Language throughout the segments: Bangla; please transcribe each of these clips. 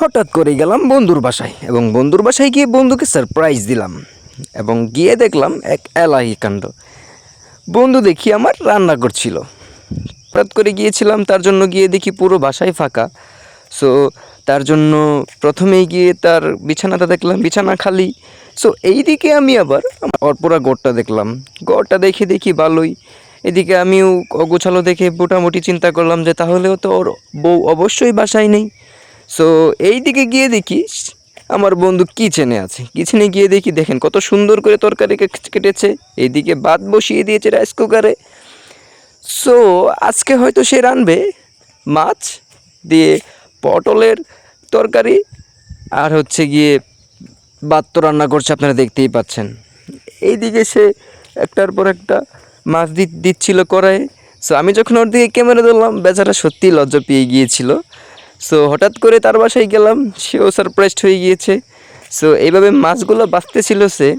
হঠাৎ করে গেলাম বন্ধুর বাসায় এবং বন্ধুর বাসায় গিয়ে বন্ধুকে সারপ্রাইজ দিলাম এবং গিয়ে দেখলাম এক এলাহি কাণ্ড। বন্ধু দেখি আমার রান্না করছিল। হঠাৎ করে গিয়েছিলাম তার জন্য, গিয়ে দেখি পুরো বাসায় ফাঁকা। সো তার জন্য প্রথমেই গিয়ে তার বিছানাটা দেখলাম, বিছানা খালি। সো এইদিকে আমি আবার ওর পুরো ঘরটা দেখলাম, ঘরটা দেখে দেখি ভালোই। এদিকে আমিও অগোছালো দেখে মোটামুটি চিন্তা করলাম যে তাহলেও তো ওর বউ অবশ্যই বাসায় নেই। সো এই দিকে গিয়ে দেখি আমার বন্ধু কিচেনে আছে। কিচেনে গিয়ে দেখি, দেখেন কত সুন্দর করে তরকারি কেটেছে, এইদিকে ভাত বসিয়ে দিয়েছে রাইস কুকারে। সো আজকে হয়তো সে রানবে মাছ দিয়ে পটলের তরকারি, আর হচ্ছে গিয়ে ভাত তো রান্না করছে, আপনারা দেখতেই পাচ্ছেন। এইদিকে সে একটার পর একটা মাছ দিচ্ছিল কড়াইয়ে। সো আমি যখন ওর দিকে ক্যামেরা ধরলাম, বেচারা সত্যিই লজ্জা পেয়ে গিয়েছিল। সো হঠাৎ করে তার বাসায় গেলাম, সেও সারপ্রাইজড হয়ে গিয়েছে। সো এইভাবে মাছগুলো বাঁচতেছিল সে।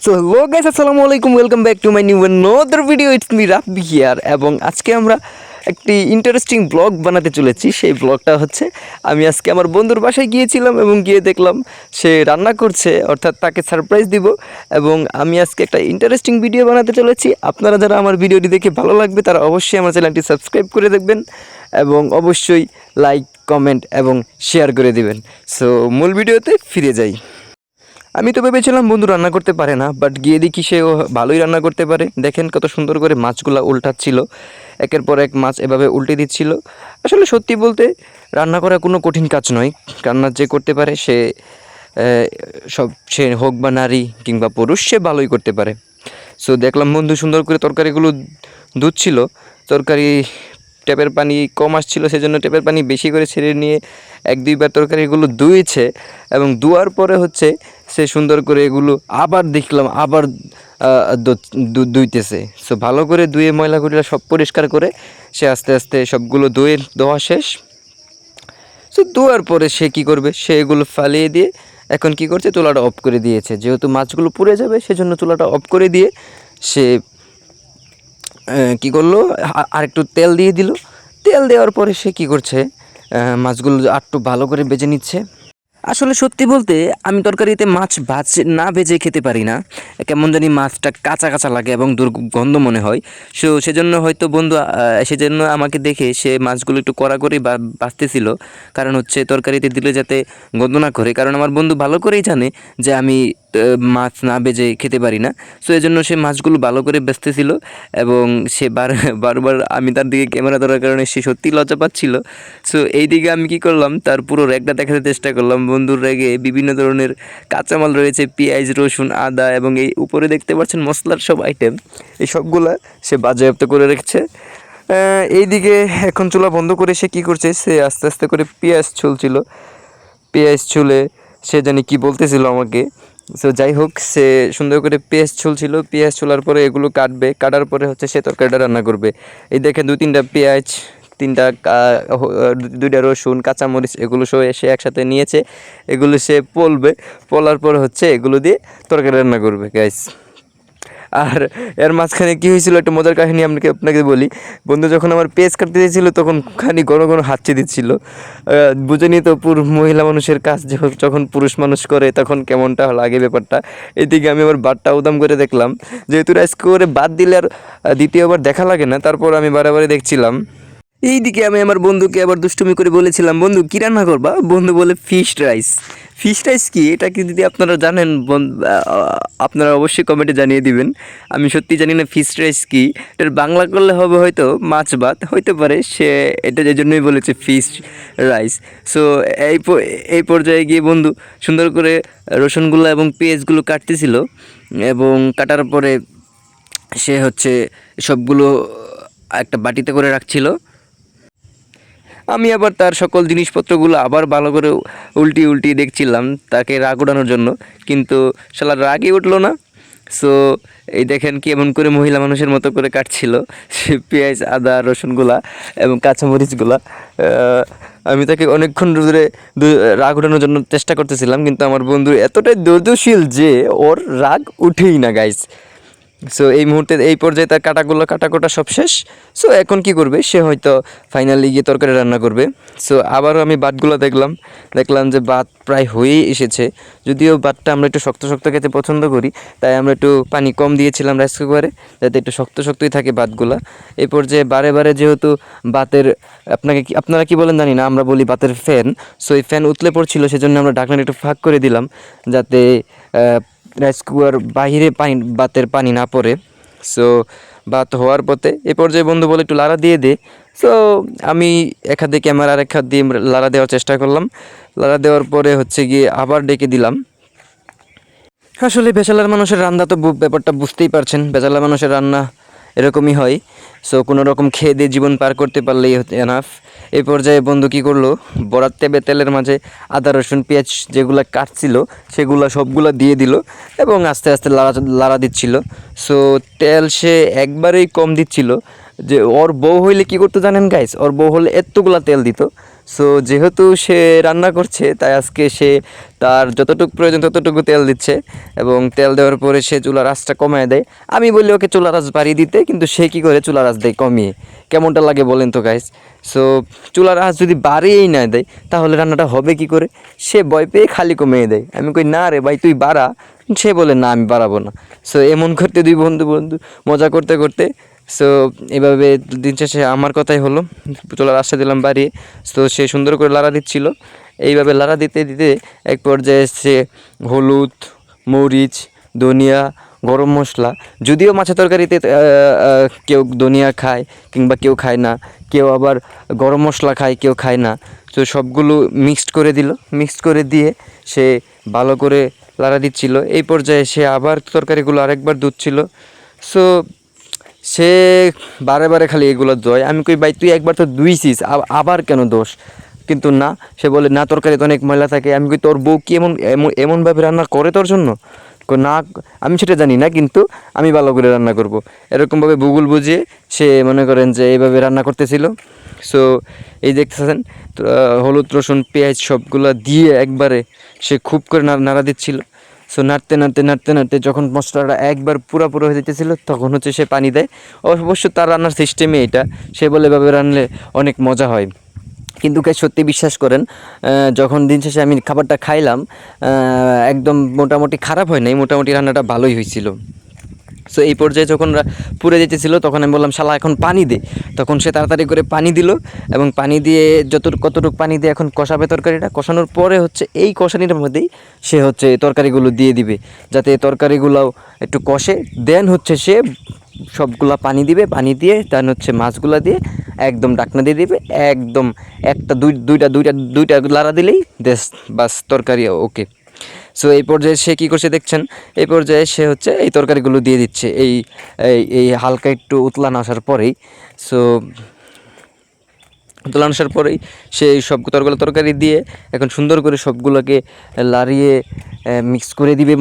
সো হ্যালো গাইস, আসসালামু আলাইকুম, welcome back to my new another video. It's me Rabbi here. এবং আজকে আমরা একটি ইন্টারেস্টিং ব্লগ বানাতে চলেছি। সেই ব্লগটা হচ্ছে, আমি আজকে আমার বন্ধুর বাসায় গিয়েছিলাম এবং গিয়ে দেখলাম সে রান্না করছে, অর্থাৎ তাকে সারপ্রাইজ দিব। এবং আমি আজকে একটা ইন্টারেস্টিং ভিডিও বানাতে চলেছি। আপনারা যারা আমার ভিডিওটি দেখে ভালো লাগবে তারা অবশ্যই আমার চ্যানেলটি সাবস্ক্রাইব করে দেখবেন এবং অবশ্যই লাইক, কমেন্ট এবং শেয়ার করে দিবেন। সো মূল ভিডিওতে ফিরে যাই। আমি তো ভেবেছিলাম বন্ধু রান্না করতে পারে না, বাট গিয়ে দেখি সেও ভালোই রান্না করতে পারে। দেখেন কত সুন্দর করে মাছগুলো উল্টাচ্ছিল, একের পর এক মাছ এভাবে উল্টে দিচ্ছিল। আসলে সত্যি বলতে রান্না করা কোনো কঠিন কাজ নয়। রান্না যে করতে পারে সে সে হোক বা নারী কিংবা পুরুষ, সে ভালোই করতে পারে। সো দেখলাম বন্ধু সুন্দর করে তরকারিগুলো ধুচ্ছিল। তরকারি ট্যাপের পানি কম আসছিল, সেজন্য ট্যাপের পানি বেশি করে ছেড়ে নিয়ে এক দুইবার তরকারিগুলো ধুয়েছে। এবং ধোয়ার পরে হচ্ছে সে সুন্দর করে এগুলো আবার দেখলাম আবার ধুইতেছে। সো ভালো করে ধুয়ে ময়লাগুলো সব পরিষ্কার করে সে আস্তে আস্তে সবগুলো ধোয়া শেষ। সো ধোয়ার পরে সে কী করবে, সে এগুলো ফালিয়ে দিয়ে এখন কি করছে, চুলাটা অফ করে দিয়েছে। যেহেতু মাছগুলো পুড়ে যাবে সেজন্য চুলাটা অফ করে দিয়ে সে কী করলো, আর একটু তেল দিয়ে দিল। তেল দেওয়ার পরে সে কী করছে, মাছগুলো আরটু ভালো করে ভেজে নিচ্ছে। আসলে সত্যি বলতে আমি তরকারিতে মাছ না ভেজে খেতে পারি না। কেমন জানি মাছটা কাঁচা কাঁচা লাগে এবং দুর্গন্ধ মনে হয়। সেজন্য হয়তো বন্ধু সেজন্য আমাকে দেখে সে মাছগুলো একটু কড়া করে বাছতেছিল, কারণ হচ্ছে তরকারিতে দিলে যাতে গন্ধ না করে। কারণ আমার বন্ধু ভালো করেই জানে যে আমি মাছ না ভেজে খেতে পারি না। সো এজন্য সে মাছগুলো ভালো করে বেচতেছিল এবং সে বারবার আমি তার দিকে ক্যামেরা ধরার কারণে সে সত্যিই লজ্জা পাচ্ছিল। সো এই দিকে আমি কি করলাম, তার পুরো র্যাকটা দেখাতে চেষ্টা করলাম। বন্ধুর র্যাকে বিভিন্ন ধরনের কাঁচামাল রয়েছে, পেঁয়াজ, রসুন, আদা এবং এই উপরে দেখতে পাচ্ছেন মশলার সব আইটেম। এই সবগুলা সে বাজেয়াপ্ত করে রেখেছে। এইদিকে এখন চুলা বন্ধ করে সে কী করছে, সে আস্তে আস্তে করে পেঁয়াজ ছুলছিল। পেঁয়াজ ছুলে সে জানি কি বলতেছিল আমাকে। সো যাই হোক, সে সুন্দর করে পেঁয়াজ ছুলছিল। পেঁয়াজ ছোলার পরে এগুলো কাটার পরে হচ্ছে সে তরকারিটা রান্না করবে। এই দেখেন 2-3টা পেঁয়াজ, দুইটা রসুন, কাঁচামরিচ এগুলো সে একসাথে নিয়েছে। এগুলো সে পোলার পর হচ্ছে এগুলো দিয়ে তরকারি রান্না করবে গাইস। আর এর মাঝখানে কী হয়েছিল, একটা মজার কাহিনী আপনাকে বলি। বন্ধু যখন আমার পেঁয়াজ কাটতে দিয়েছিল তখন খানি ঘন ঘন হাঁচি দিচ্ছিল। বুঝেনি তো, মহিলা মানুষের কাজ যখন পুরুষ মানুষ করে তখন কেমনটা লাগে ব্যাপারটা। এদিকে আমি আবার ভাতটা উদাম করে দেখলাম, যেহেতু রাইস কুকারে ভাত দিলে আর দ্বিতীয়বার দেখা লাগে না, তারপর আমি বারে দেখছিলাম। এইদিকে আমি আমার বন্ধুকে আবার দুষ্টুমি করে বলেছিলাম, বন্ধু কী রান্না করবা? বন্ধু বলে ফিশড রাইস। ফিশড রাইস কি, এটা কি যদি আপনারা জানেন আপনারা অবশ্যই কমেন্টে জানিয়ে দিবেন। আমি সত্যি জানি না ফিশড রাইস কি। এটার বাংলা করলে হবে হয়তো মাছ ভাত, হইতে পারে সে এটা যে জন্যই বলেছে ফিশ রাইস। সো এই পর্যায়ে গিয়ে বন্ধু সুন্দর করে রসুনগুলো এবং পেঁয়াজগুলো কাটতেছিল এবং কাটার পরে সে হচ্ছে সবগুলো একটা বাটিতে করে রাখছিল। আমি আবার তার সকল জিনিসপত্রগুলো আবার ভালো করে উল্টিয়ে দেখছিলাম তাকে রাগ ওঠানোর জন্য, কিন্তু শালা রাগই উঠলো না। সো এই দেখেন কেমন করে মহিলা মানুষের মতো করে কাটছিল সে পেঁয়াজ, আদা, রসুনগুলা এবং কাঁচামরিচগুলা। আমি তাকে অনেকক্ষণ ধরে রাগ ওঠানোর জন্য চেষ্টা করতেছিলাম, কিন্তু আমার বন্ধু এতটাই ধৈর্যশীল যে ওর রাগ উঠেই না গাইস। সো এই মুহূর্তে এই পর্যায়ে তার কাটাকোটা সব শেষ। সো এখন কি করবে, সে হয়তো ফাইনালি গিয়ে তরকারি রান্না করবে। সো আবারও আমি ভাতগুলো দেখলাম যে ভাত প্রায় হয়েই এসেছে। যদিও ভাতটা আমরা একটু শক্ত শক্ত খেতে পছন্দ করি, তাই আমরা একটু পানি কম দিয়েছিলাম রাইস কুকারে, যাতে একটু শক্ত শক্তই থাকে ভাতগুলা। এই পর্যায়ে বারে যেহেতু ভাতের আপনারা কি বলেন জানি না, আমরা বলি ভাতের ফ্যান। সো এই ফ্যান উতলে পড়ছিল, সেজন্য আমরা ঢাকনাটা একটু ফাঁক করে দিলাম, যাতে রাইস কুকার বাহিরে ভাতের পানি না পড়ে। সো ভাত হওয়ার পথে এ পর্যায়ে বন্ধু বলে একটু লাড়া দিয়ে দে। সো আমি এক হাত দিয়ে ক্যামেরা আর এক হাত দিয়ে লাড়া দেওয়ার চেষ্টা করলাম। লাড়া দেওয়ার পরে হচ্ছে গিয়ে আবার ডেকে দিলাম। আসলে ব্যাচেলার মানুষের রান্না তো ব্যাপারটা বুঝতেই পারছেন, ব্যাচেলার মানুষের রান্না এরকমই হয়। সো কোনো রকম খেয়ে দিয়ে জীবন পার করতে পারলেই এনাফ। এই পর্যায়ে বন্ধু কী করলো, বরাত তেলের মাঝে আদা রসুন পেঁয়াজ যেগুলো কাটছিল সেগুলো সবগুলো দিয়ে দিল এবং আস্তে আস্তে লাড়া দিচ্ছিল। সো তেল সে একবারেই কম দিচ্ছিল। যে ওর বউ হইলে কী করতো জানেন গাইস, ওর বউ হলে এতগুলা তেল দিত। সো যেহেতু সে রান্না করছে, তাই আজকে সে তার যতটুকু প্রয়োজন ততটুকু তেল দিচ্ছে এবং তেল দেওয়ার পরে সে চুলার আঁচটা কমায় দেয়। আমি বলি ওকে চুলার আঁচ বাড়িয়ে দিতে, কিন্তু সে কী করে চুলার আঁচ দেয় কমিয়ে। কেমনটা লাগে বলেন তো গাইস। সো চুলার আঁচ যদি বাড়িয়েই না দেয় তাহলে রান্নাটা হবে কি করে। সে ভয় পেয়ে খালি কমিয়ে দেয়। আমি কই না রে ভাই তুই বাড়া, সে বলে না আমি বাড়াবো না। সো এমন করতে দুই বন্ধু মজা করতে করতে সো এভাবে দিন শেষে আমার কথাই হলো, চুলার আঁচটা দিলাম বাড়িয়ে। তো সে সুন্দর করে লাড়া দিচ্ছিল। এইভাবে লাড়া দিতে দিতে এক পর্যায়ে সে হলুদ, মরিচ, ধনিয়া, গরম মশলা, যদিও মাছের তরকারিতে কেউ ধনিয়া খায় কিংবা কেউ খায় না, কেউ আবার গরম মশলা খায়, কেউ খায় না। তো সবগুলো মিক্সড করে দিল, মিক্সড করে দিয়ে সে ভালো করে লাড়া দিচ্ছিল। এই পর্যায়ে সে আবার তরকারিগুলো আরেকবার ধুচ্ছিল। সো সে বারে খালি এগুলো দোয়। আমি কই ভাই তুই একবার তো ধুইছিস, আবার কেন দোষ? কিন্তু না, সে বলে না তরকারিতে অনেক ময়লা থাকে। আমি কই তোর বউ কি এমনভাবে রান্না করে তোর জন্য? না আমি সেটা জানি না, কিন্তু আমি ভালো করে রান্না করব। এরকমভাবে ভূগোল বুঝিয়ে সে মনে করেন যে এইভাবে রান্না করতেছিল। সো এই দেখতেছেন হলুদ রসুন পেঁয়াজ সবগুলো দিয়ে একবারে সে খুব করে নাড়া দিচ্ছিল। সো নাড়তে যখন মশলাটা একবার পুরো হয়ে যেতেছিল, তখন হচ্ছে সে পানি দেয়। অবশ্য তার রান্নার সিস্টেমে এটা, সে বলে এভাবে রান্নলে অনেক মজা হয়। কিন্তু সত্যি বিশ্বাস করেন, যখন দিন শেষে আমি খাবারটা খাইলাম, একদম মোটামুটি খারাপ হয় নাই, মোটামুটি রান্নাটা ভালোই হয়েছিল। সো এই পর্যায়ে যখন পুড়ে যেতেছিল, তখন আমি বললাম শালা এখন পানি দে। তখন সে তাড়াতাড়ি করে পানি দিল এবং পানি দিয়ে কতটুকু পানি দিয়ে এখন কষাবে তরকারিটা। কষানোর পরে হচ্ছে এই কষানির মধ্যেই সে হচ্ছে তরকারিগুলো দিয়ে দিবে, যাতে তরকারিগুলোও একটু কষে। দেন হচ্ছে সে সবগুলা পানি দিবে, পানি দিয়ে দেন হচ্ছে মাছগুলা দিয়ে একদম ডাকনা দিয়ে দিবে। একদম একটা দুইটা লাড়া দিলেই বাস তরকারি ওকে। সো এই পর্যায়ে সে কী করছে দেখছেন, এই পর্যায়ে সে হচ্ছে এই তরকারিগুলো দিয়ে দিচ্ছে এই এই হালকা একটু উতলান আসার পরেই। সো উতলান আসার পরেই সে সব তরকারি দিয়ে এখন সুন্দর করে সবগুলোকে লাড়িয়ে মিক্স করে দিবে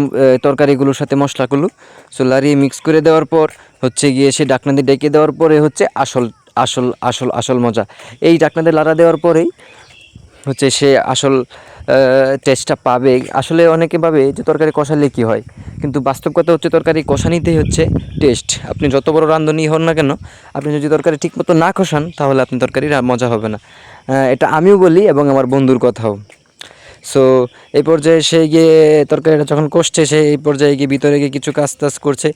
তরকারিগুলোর সাথে মশলাগুলো। সো লাড়িয়ে মিক্স করে দেওয়ার পর হচ্ছে গিয়ে সে ডাকনা দিয়ে ডেকে দেওয়ার পরে হচ্ছে আসল মজা। এই ডাকনা দিয়ে লাড়া দেওয়ার পরেই হচ্ছে সে আসল টেস্টটা পাবে। আসলে অনেকে ভাবে যে তরকারি কষালে কী হয়, কিন্তু বাস্তব কথা হচ্ছে তরকারি কষানিতেই হচ্ছে টেস্ট। আপনি যত বড় রাঁধুনি হন না কেন, আপনি যদি তরকারি ঠিকমতো না কষান তাহলে আপনি তরকারি মজা হবে না। এটা আমিও বলি এবং আমার বন্ধুর কথাও। সো এই পর্যায়ে সে গিয়ে তরকারিটা যখন কষছে, সে এই পর্যায়ে গিয়ে ভিতরে গিয়ে কিছু কাজ করছে।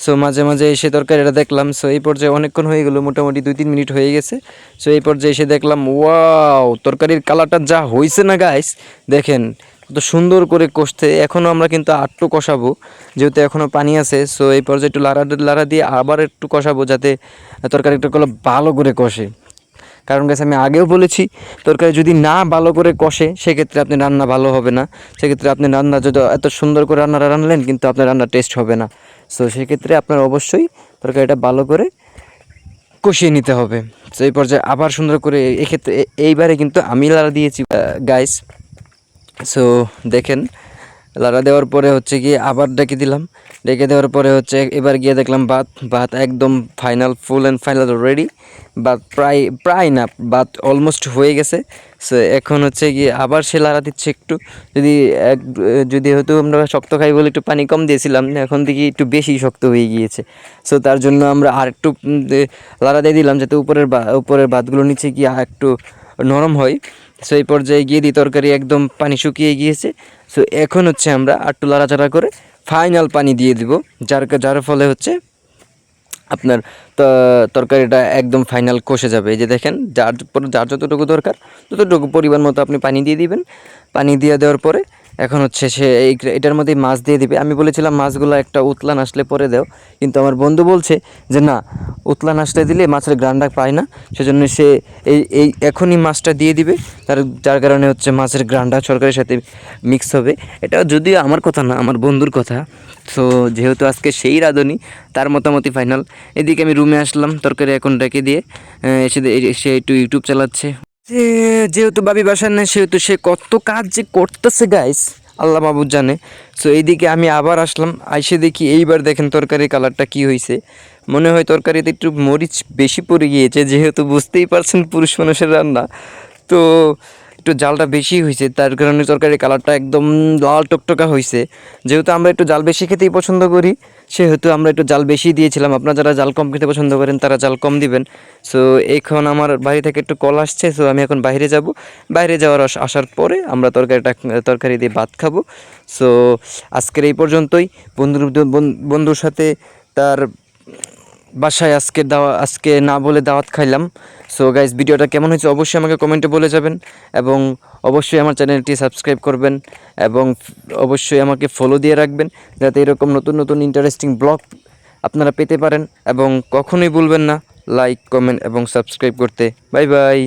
সো মাঝে এসে তরকারিটা দেখলাম। সো এই পর্যায়ে অনেকক্ষণ হয়ে গেলো, মোটামুটি 2-3 মিনিট হয়ে গেছে। সো এই পর্যায়ে এসে দেখলাম ওয়াও, তরকারির কালারটা যা হয়েছে না গাইস, দেখেন কত সুন্দর করে কষতে। এখনও আমরা কিন্তু আটটু কষাবো, যেহেতু এখনও পানি আছে। সো এই পর্যায়ে একটু লাড়া দিয়ে আবার একটু কষাবো, যাতে তরকারিটা ভালো করে কষে। কারণ গাছ আমি আগেও বলেছি, তরকারি যদি না ভালো করে কষে সেক্ষেত্রে আপনি রান্না ভালো হবে না। সেক্ষেত্রে আপনি রান্না যদি এত সুন্দর করে রান্নাটা রান্নলেন, কিন্তু আপনার রান্নার টেস্ট হবে না। সো সেক্ষেত্রে আপনার অবশ্যই তরকারিটা ভালো করে কষিয়ে নিতে হবে। সো এই পর্যায়ে আবার সুন্দর করে, এক্ষেত্রে এইবারে কিন্তু আমি লাড়া দিয়েছি গাইস। সো দেখেন লাড়া দেওয়ার পরে হচ্ছে গিয়ে আবার ডেকে দিলাম, ডেকে দেওয়ার পরে হচ্ছে এবার গিয়ে দেখলাম ভাত ভাত একদম final, full and final ready. ভাত প্রায় প্রায় না, ভাত অলমোস্ট হয়ে গেছে। সো এখন হচ্ছে গিয়ে আবার সে লাড়া দিচ্ছে একটু, যদি যদি হয়তো আমরা শক্ত খাই বলে একটু পানি কম দিয়েছিলাম, এখন দেখি একটু বেশি শক্ত হয়ে গিয়েছে। সো তার জন্য আমরা আর একটু লাড়া দিয়ে দিলাম যাতে উপরের ভাতগুলো নিচে গিয়ে একটু নরম হয়। সো এই পর্যায়ে গিয়ে দিই তরকারি একদম পানি শুকিয়ে গিয়েছে। সো এখন হচ্ছে আমরা একটু লাড়াচাড়া করে ফাইনাল পানি দিয়ে দিব, যার ফলে হচ্ছে আপনার তরকারিটা একদম ফাইনাল কষে যাবে। এই যে দেখেন, যার যতটুকু দরকার ততটুকু পরিমাণ মতো আপনি পানি দিয়ে দিবেন। পানি দিয়ে দেওয়ার পরে এখন হচ্ছে সে এটার মধ্যে মাছ দিয়ে দিবে। আমি বলেছিলাম মাছগুলো একটা উতলান আসলে পরে দাও, কিন্তু আমার বন্ধু বলছে যে না, উতলান আসলে দিলে মাছের গ্রানটা পায় না, সেজন্য সে এই এখনই মাছটা দিয়ে দিবে। যার কারণে হচ্ছে মাছের গ্রানটা তরকারির সাথে মিক্স হবে। এটা যদিও আমার কথা না, আমার বন্ধুর কথা। সো যেহেতু আজকে সেই রাঁধুনি, তার মতামতই ফাইনাল। এদিকে আমি রুমে আসলাম, তরকারি এখন রেখে দিয়ে সে একটু ইউটিউব চালাচ্ছে। যেহেতু বাবি বাসায় নেই, সেহেতু সে কত কাজ যে করতেছে গাইস, আল্লাহ মাবুদ জানে। সো এইদিকে আমি আবার আসলাম, আইসে দেখি এইবার দেখেন তরকারির কালারটা কি হয়েছে। মনে হয় তরকারিতে একটু মরিচ বেশি পড়ে গিয়েছে, যেহেতু বুঝতেই পারছেন পুরুষ মানুষের রান্না, তো একটু জালটা বেশি হয়েছে, তার কারণে তরকারির কালারটা একদম লাল টকটকা হয়েছে। যেহেতু আমরা একটু জাল বেশি খেতেই পছন্দ করি, সেহেতু আমরা একটু জাল বেশি দিয়েছিলাম। আপনারা যারা জাল কম খেতে পছন্দ করেন তারা জাল কম দিবেন। সো এখন আমার বাড়ি থেকে একটু কল আসছে, সো আমি এখন বাইরে যাব। বাইরে যাওয়ার আসার পরে আমরা তরকারি দিয়ে ভাত খাবো। সো আজকের এই পর্যন্তই। বন্ধুর সাথে তার বাসায় আজকে না বলে দাওয়াত খাইলাম। সো গাইজ, ভিডিওটা কেমন হয়েছে অবশ্যই আমাকে কমেন্টে বলে যাবেন, এবং অবশ্যই আমার চ্যানেলটি সাবস্ক্রাইব করবেন, এবং অবশ্যই আমাকে ফলো দিয়ে রাখবেন, যাতে এরকম নতুন নতুন ইন্টারেস্টিং ব্লগ আপনারা পেতে পারেন। এবং কখনোই ভুলবেন না লাইক, কমেন্ট এবং সাবস্ক্রাইব করতে। Bye bye.